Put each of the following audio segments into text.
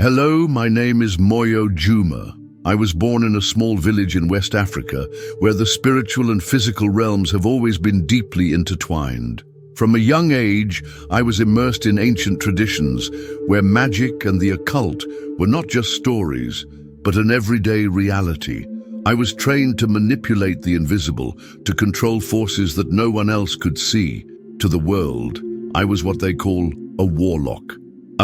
Hello, my name is Moyo Juma. I was born in a small village in West Africa where the spiritual and physical realms have always been deeply intertwined. From a young age, I was immersed in ancient traditions where magic and the occult were not just stories, but an everyday reality. I was trained to manipulate the invisible, to control forces that no one else could see. To the world, I was what they call a warlock.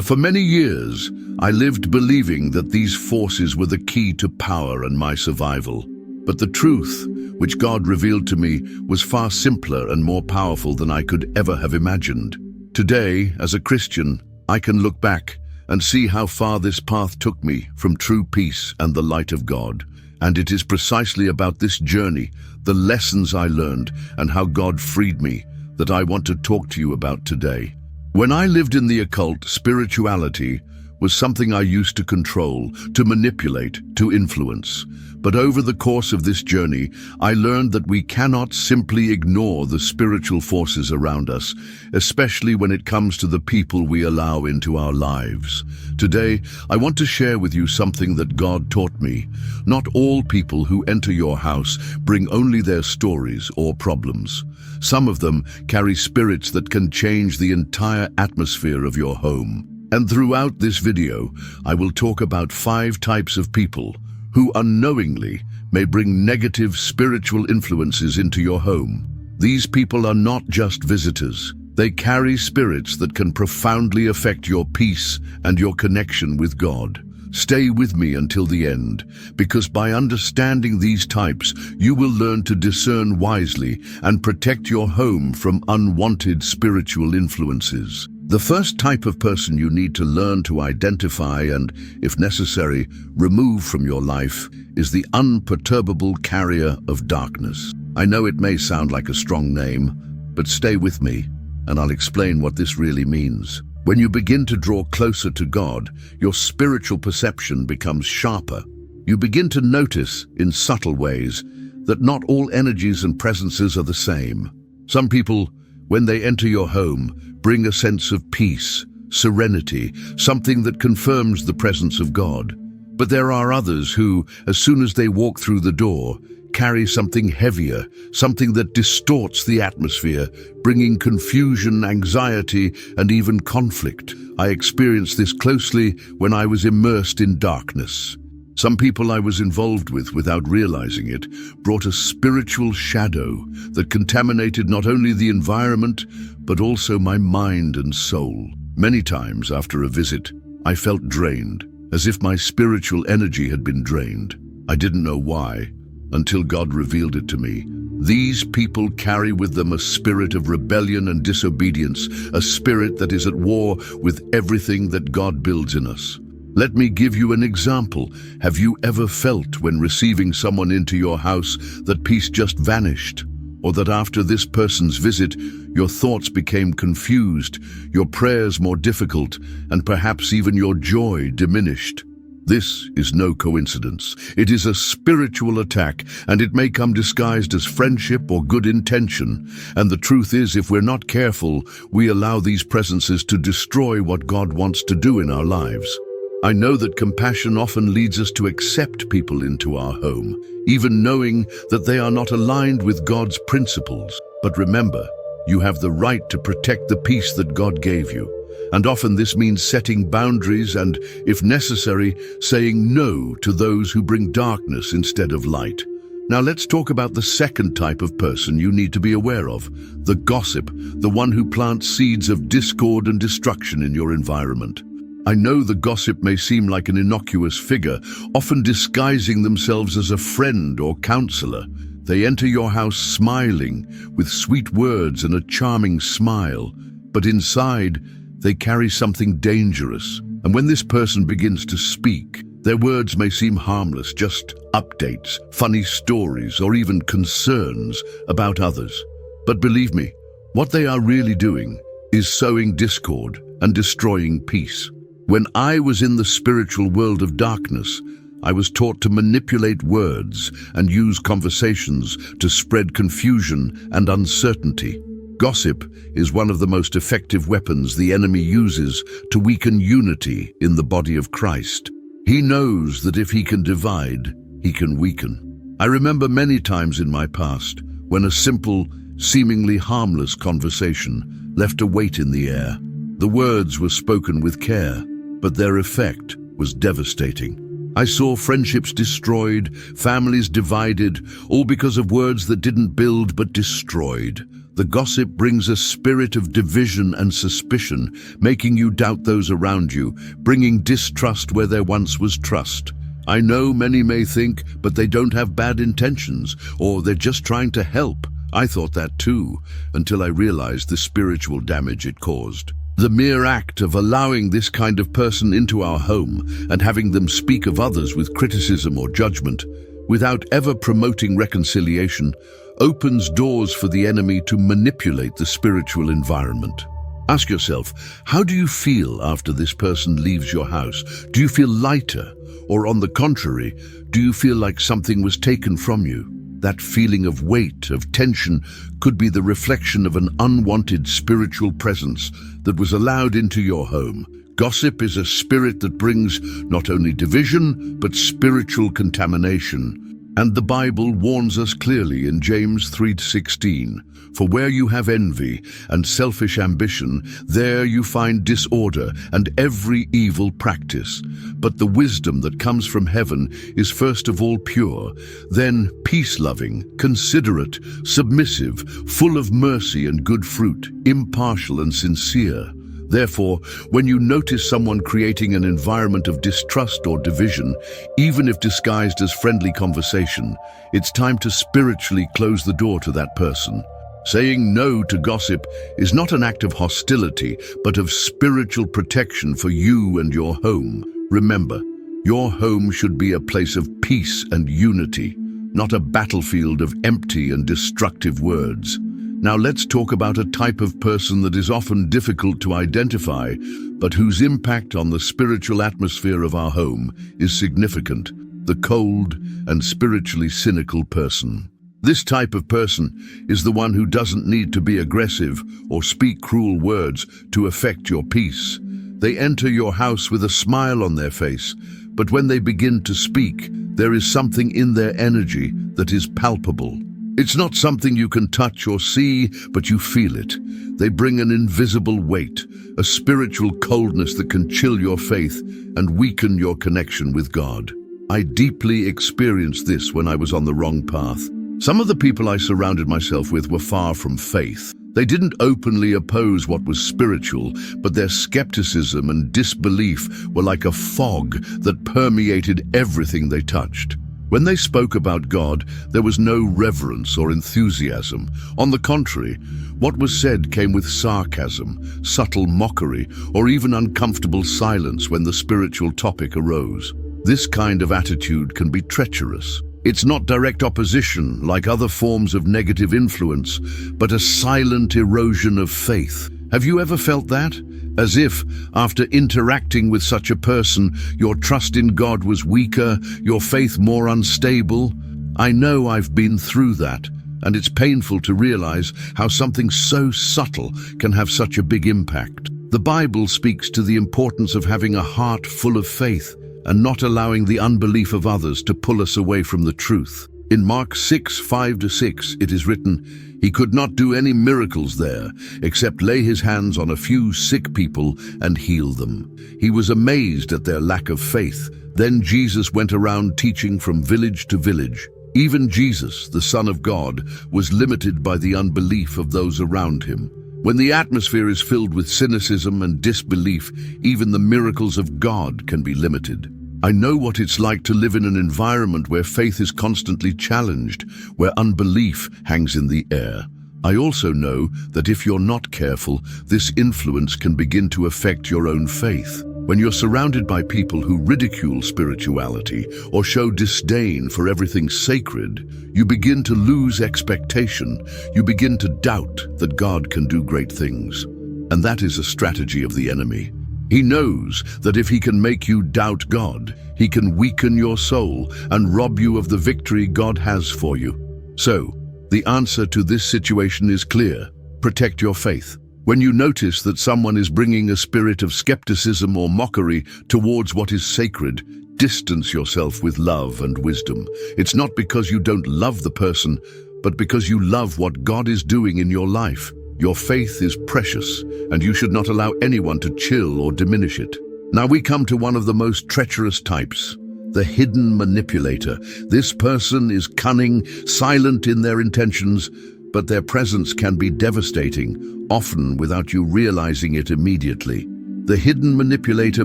For many years, I lived believing that these forces were the key to power and my survival. But the truth, which God revealed to me, was far simpler and more powerful than I could ever have imagined. Today, as a Christian, I can look back and see how far this path took me from true peace and the light of God. And it is precisely about this journey, the lessons I learned, and how God freed me, that I want to talk to you about today. When I lived in the occult, spirituality was something I used to control, to manipulate, to influence. But over the course of this journey, I learned that we cannot simply ignore the spiritual forces around us, especially when it comes to the people we allow into our lives. Today, I want to share with you something that God taught me. Not all people who enter your house bring only their stories or problems. Some of them carry spirits that can change the entire atmosphere of your home. And throughout this video, I will talk about 5 types of people who unknowingly may bring negative spiritual influences into your home. These people are not just visitors. They carry spirits that can profoundly affect your peace and your connection with God. Stay with me until the end, because by understanding these types, you will learn to discern wisely and protect your home from unwanted spiritual influences. The first type of person you need to learn to identify and, if necessary, remove from your life is the unperturbable carrier of darkness. I know it may sound like a strong name, but stay with me and I'll explain what this really means. When you begin to draw closer to God, your spiritual perception becomes sharper. You begin to notice, in subtle ways, that not all energies and presences are the same. Some people, when they enter your home, bring a sense of peace, serenity, something that confirms the presence of God. But there are others who, as soon as they walk through the door, carry something heavier, something that distorts the atmosphere, bringing confusion, anxiety, and even conflict. I experienced this closely when I was immersed in darkness. Some people I was involved with, without realizing it, brought a spiritual shadow that contaminated not only the environment, but also my mind and soul. Many times after a visit, I felt drained, as if my spiritual energy had been drained. I didn't know why, until God revealed it to me. These people carry with them a spirit of rebellion and disobedience, a spirit that is at war with everything that God builds in us. Let me give you an example. Have you ever felt when receiving someone into your house that peace just vanished? Or that after this person's visit, your thoughts became confused, your prayers more difficult, and perhaps even your joy diminished? This is no coincidence. It is a spiritual attack, and it may come disguised as friendship or good intention. And the truth is, if we're not careful, we allow these presences to destroy what God wants to do in our lives. I know that compassion often leads us to accept people into our home, even knowing that they are not aligned with God's principles. But remember, you have the right to protect the peace that God gave you. And often this means setting boundaries and, if necessary, saying no to those who bring darkness instead of light. Now let's talk about the second type of person you need to be aware of, the gossip, the one who plants seeds of discord and destruction in your environment. I know the gossip may seem like an innocuous figure, often disguising themselves as a friend or counselor. They enter your house smiling, with sweet words and a charming smile, but inside, they carry something dangerous. And when this person begins to speak, their words may seem harmless, just updates, funny stories, or even concerns about others. But believe me, what they are really doing is sowing discord and destroying peace. When I was in the spiritual world of darkness, I was taught to manipulate words and use conversations to spread confusion and uncertainty. Gossip is one of the most effective weapons the enemy uses to weaken unity in the body of Christ. He knows that if he can divide, he can weaken. I remember many times in my past when a simple, seemingly harmless conversation left a weight in the air. The words were spoken with care, but their effect was devastating. I saw friendships destroyed, families divided, all because of words that didn't build but destroyed. The gossip brings a spirit of division and suspicion, making you doubt those around you, bringing distrust where there once was trust. I know many may think, but they don't have bad intentions, or they're just trying to help. I thought that too, until I realized the spiritual damage it caused. The mere act of allowing this kind of person into our home and having them speak of others with criticism or judgment, without ever promoting reconciliation, opens doors for the enemy to manipulate the spiritual environment. Ask yourself, how do you feel after this person leaves your house? Do you feel lighter? Or on the contrary, do you feel like something was taken from you? That feeling of weight, of tension, could be the reflection of an unwanted spiritual presence that was allowed into your home. Gossip is a spirit that brings not only division, but spiritual contamination. And the Bible warns us clearly in James 3:16, "For where you have envy and selfish ambition, there you find disorder and every evil practice. But the wisdom that comes from heaven is first of all pure, then peace-loving, considerate, submissive, full of mercy and good fruit, impartial and sincere." Therefore, when you notice someone creating an environment of distrust or division, even if disguised as friendly conversation, it's time to spiritually close the door to that person. Saying no to gossip is not an act of hostility, but of spiritual protection for you and your home. Remember, your home should be a place of peace and unity, not a battlefield of empty and destructive words. Now let's talk about a type of person that is often difficult to identify, but whose impact on the spiritual atmosphere of our home is significant: the cold and spiritually cynical person. This type of person is the one who doesn't need to be aggressive or speak cruel words to affect your peace. They enter your house with a smile on their face, but when they begin to speak, there is something in their energy that is palpable. It's not something you can touch or see, but you feel it. They bring an invisible weight, a spiritual coldness that can chill your faith and weaken your connection with God. I deeply experienced this when I was on the wrong path. Some of the people I surrounded myself with were far from faith. They didn't openly oppose what was spiritual, but their skepticism and disbelief were like a fog that permeated everything they touched. When they spoke about God, there was no reverence or enthusiasm. On the contrary, what was said came with sarcasm, subtle mockery, or even uncomfortable silence when the spiritual topic arose. This kind of attitude can be treacherous. It's not direct opposition like other forms of negative influence, but a silent erosion of faith. Have you ever felt that? As if, after interacting with such a person, your trust in God was weaker, your faith more unstable? I know I've been through that, and it's painful to realize how something so subtle can have such a big impact. The Bible speaks to the importance of having a heart full of faith and not allowing the unbelief of others to pull us away from the truth. In Mark 6:5-6, it is written, "He could not do any miracles there, except lay his hands on a few sick people and heal them. He was amazed at their lack of faith. Then Jesus went around teaching from village to village." Even Jesus, the Son of God, was limited by the unbelief of those around him. When the atmosphere is filled with cynicism and disbelief, even the miracles of God can be limited. I know what it's like to live in an environment where faith is constantly challenged, where unbelief hangs in the air. I also know that if you're not careful, this influence can begin to affect your own faith. When you're surrounded by people who ridicule spirituality or show disdain for everything sacred, you begin to lose expectation. You begin to doubt that God can do great things. And that is a strategy of the enemy. He knows that if he can make you doubt God, he can weaken your soul and rob you of the victory God has for you. So, the answer to this situation is clear. Protect your faith. When you notice that someone is bringing a spirit of skepticism or mockery towards what is sacred, distance yourself with love and wisdom. It's not because you don't love the person, but because you love what God is doing in your life. Your faith is precious, and you should not allow anyone to chill or diminish it. Now we come to one of the most treacherous types, the hidden manipulator. This person is cunning, silent in their intentions, but their presence can be devastating, often without you realizing it immediately. The hidden manipulator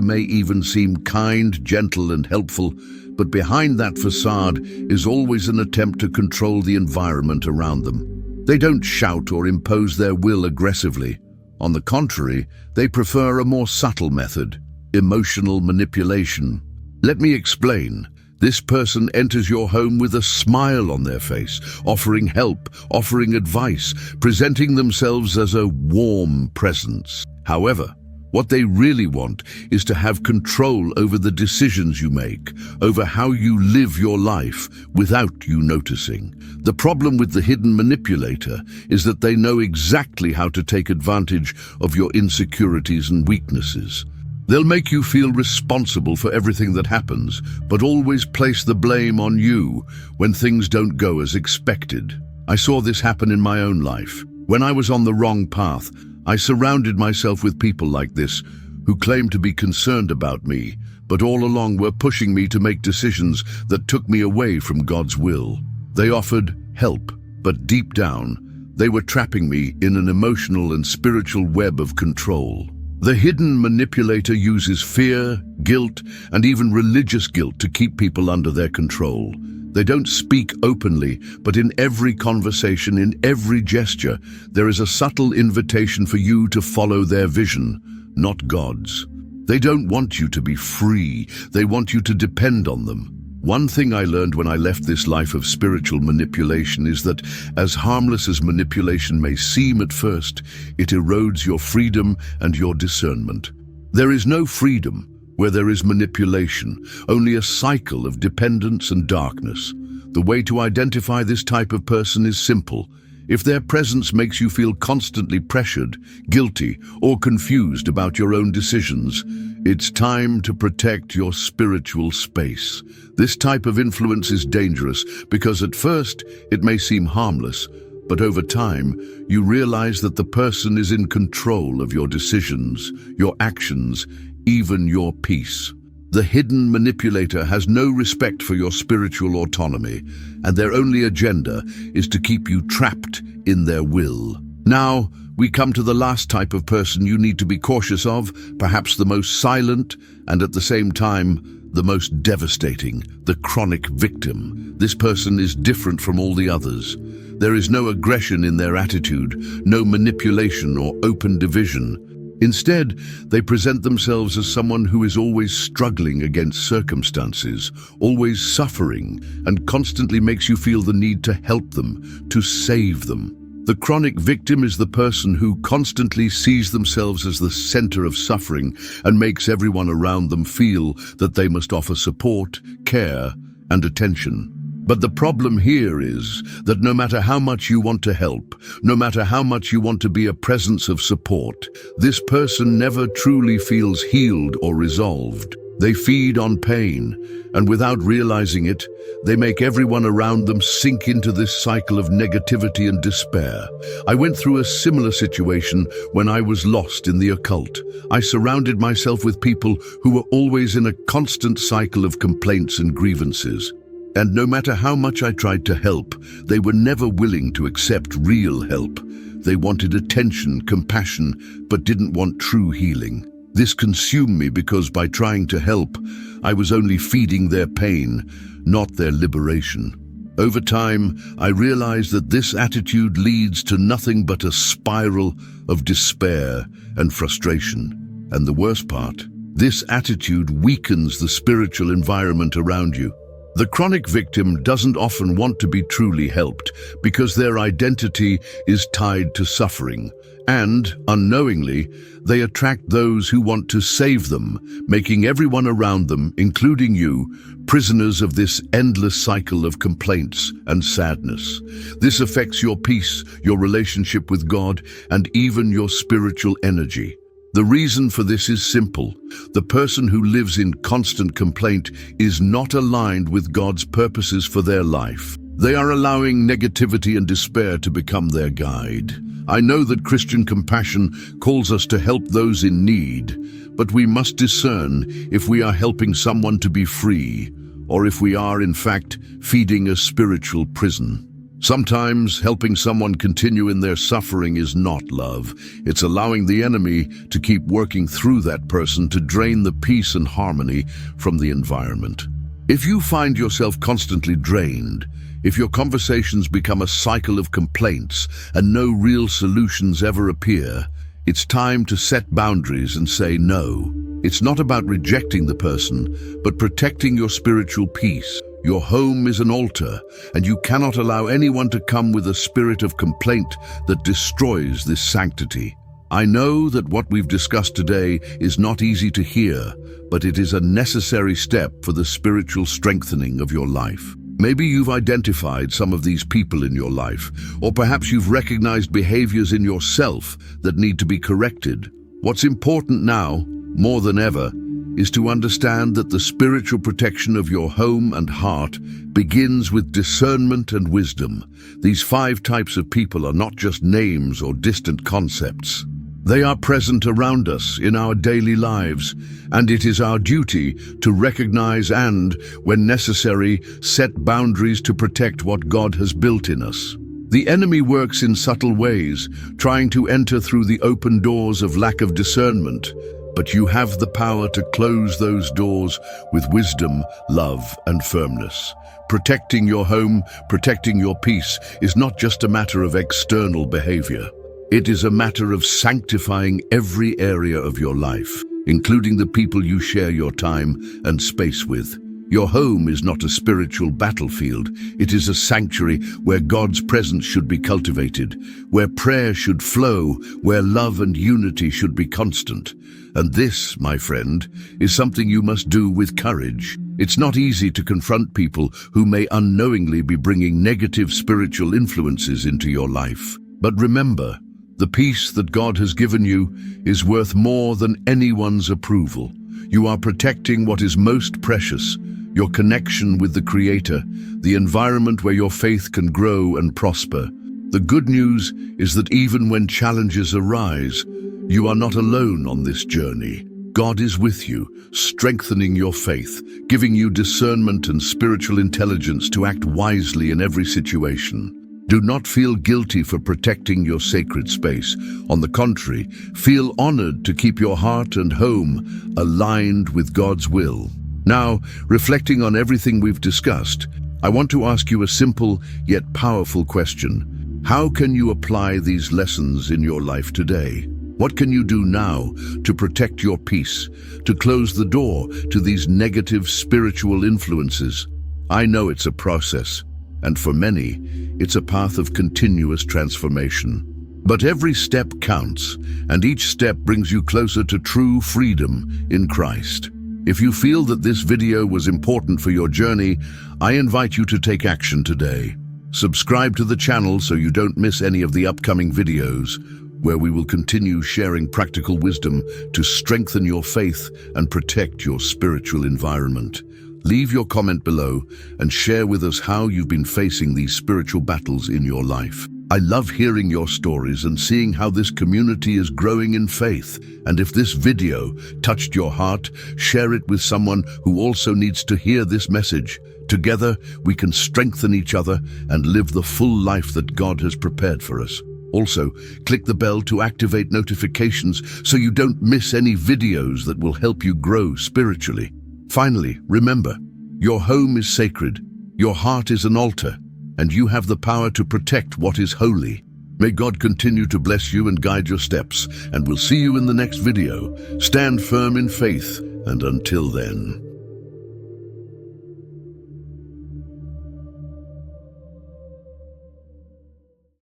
may even seem kind, gentle, and helpful, but behind that facade is always an attempt to control the environment around them. They don't shout or impose their will aggressively. On the contrary, they prefer a more subtle method, emotional manipulation. Let me explain. This person enters your home with a smile on their face, offering help, offering advice, presenting themselves as a warm presence. However, what they really want is to have control over the decisions you make, over how you live your life without you noticing. The problem with the hidden manipulator is that they know exactly how to take advantage of your insecurities and weaknesses. They'll make you feel responsible for everything that happens, but always place the blame on you when things don't go as expected. I saw this happen in my own life. When I was on the wrong path, I surrounded myself with people like this who claimed to be concerned about me, but all along were pushing me to make decisions that took me away from God's will. They offered help, but deep down, they were trapping me in an emotional and spiritual web of control. The hidden manipulator uses fear, guilt, and even religious guilt to keep people under their control. They don't speak openly, but in every conversation, in every gesture, there is a subtle invitation for you to follow their vision, not God's. They don't want you to be free. They want you to depend on them. One thing I learned when I left this life of spiritual manipulation is that, as harmless as manipulation may seem at first, it erodes your freedom and your discernment. There is no freedom where there is manipulation, only a cycle of dependence and darkness. The way to identify this type of person is simple. If their presence makes you feel constantly pressured, guilty, or confused about your own decisions, it's time to protect your spiritual space. This type of influence is dangerous because at first it may seem harmless, but over time you realize that the person is in control of your decisions, your actions, even your peace. The hidden manipulator has no respect for your spiritual autonomy, and their only agenda is to keep you trapped in their will. Now, we come to the last type of person you need to be cautious of, perhaps the most silent and at the same time the most devastating, the chronic victim. This person is different from all the others. There is no aggression in their attitude, no manipulation or open division. Instead, they present themselves as someone who is always struggling against circumstances, always suffering, and constantly makes you feel the need to help them, to save them. The chronic victim is the person who constantly sees themselves as the center of suffering and makes everyone around them feel that they must offer support, care, and attention. But the problem here is that no matter how much you want to help, no matter how much you want to be a presence of support, this person never truly feels healed or resolved. They feed on pain, and without realizing it, they make everyone around them sink into this cycle of negativity and despair. I went through a similar situation when I was lost in the occult. I surrounded myself with people who were always in a constant cycle of complaints and grievances. And no matter how much I tried to help, they were never willing to accept real help. They wanted attention, compassion, but didn't want true healing. This consumed me because by trying to help, I was only feeding their pain, not their liberation. Over time, I realized that this attitude leads to nothing but a spiral of despair and frustration. And the worst part, this attitude weakens the spiritual environment around you. The chronic victim doesn't often want to be truly helped because their identity is tied to suffering, and, unknowingly, they attract those who want to save them, making everyone around them, including you, prisoners of this endless cycle of complaints and sadness. This affects your peace, your relationship with God, and even your spiritual energy. The reason for this is simple. The person who lives in constant complaint is not aligned with God's purposes for their life. They are allowing negativity and despair to become their guide. I know that Christian compassion calls us to help those in need, but we must discern if we are helping someone to be free, or if we are, in fact, feeding a spiritual prison. Sometimes helping someone continue in their suffering is not love. It's allowing the enemy to keep working through that person to drain the peace and harmony from the environment. If you find yourself constantly drained, if your conversations become a cycle of complaints and no real solutions ever appear, it's time to set boundaries and say no. It's not about rejecting the person, but protecting your spiritual peace. Your home is an altar, and you cannot allow anyone to come with a spirit of complaint that destroys this sanctity. I know that what we've discussed today is not easy to hear, but it is a necessary step for the spiritual strengthening of your life. Maybe you've identified some of these people in your life, or perhaps you've recognized behaviors in yourself that need to be corrected. What's important now, more than ever, is to understand that the spiritual protection of your home and heart begins with discernment and wisdom. These 5 types of people are not just names or distant concepts. They are present around us in our daily lives, and it is our duty to recognize and, when necessary, set boundaries to protect what God has built in us. The enemy works in subtle ways, trying to enter through the open doors of lack of discernment. But you have the power to close those doors with wisdom, love, and firmness. Protecting your home, protecting your peace is not just a matter of external behavior. It is a matter of sanctifying every area of your life, including the people you share your time and space with. Your home is not a spiritual battlefield. It is a sanctuary where God's presence should be cultivated, where prayer should flow, where love and unity should be constant. And this, my friend, is something you must do with courage. It's not easy to confront people who may unknowingly be bringing negative spiritual influences into your life. But remember, the peace that God has given you is worth more than anyone's approval. You are protecting what is most precious, your connection with the Creator, the environment where your faith can grow and prosper. The good news is that even when challenges arise, you are not alone on this journey. God is with you, strengthening your faith, giving you discernment and spiritual intelligence to act wisely in every situation. Do not feel guilty for protecting your sacred space. On the contrary, feel honored to keep your heart and home aligned with God's will. Now, reflecting on everything we've discussed, I want to ask you a simple yet powerful question. How can you apply these lessons in your life today? What can you do now to protect your peace, to close the door to these negative spiritual influences? I know it's a process, and for many, it's a path of continuous transformation. But every step counts, and each step brings you closer to true freedom in Christ. If you feel that this video was important for your journey, I invite you to take action today. Subscribe to the channel so you don't miss any of the upcoming videos, where we will continue sharing practical wisdom to strengthen your faith and protect your spiritual environment. Leave your comment below and share with us how you've been facing these spiritual battles in your life. I love hearing your stories and seeing how this community is growing in faith. And if this video touched your heart, share it with someone who also needs to hear this message. Together, we can strengthen each other and live the full life that God has prepared for us. Also, click the bell to activate notifications so you don't miss any videos that will help you grow spiritually. Finally, remember, your home is sacred, your heart is an altar, and you have the power to protect what is holy. May God continue to bless you and guide your steps, and we'll see you in the next video. Stand firm in faith, and until then.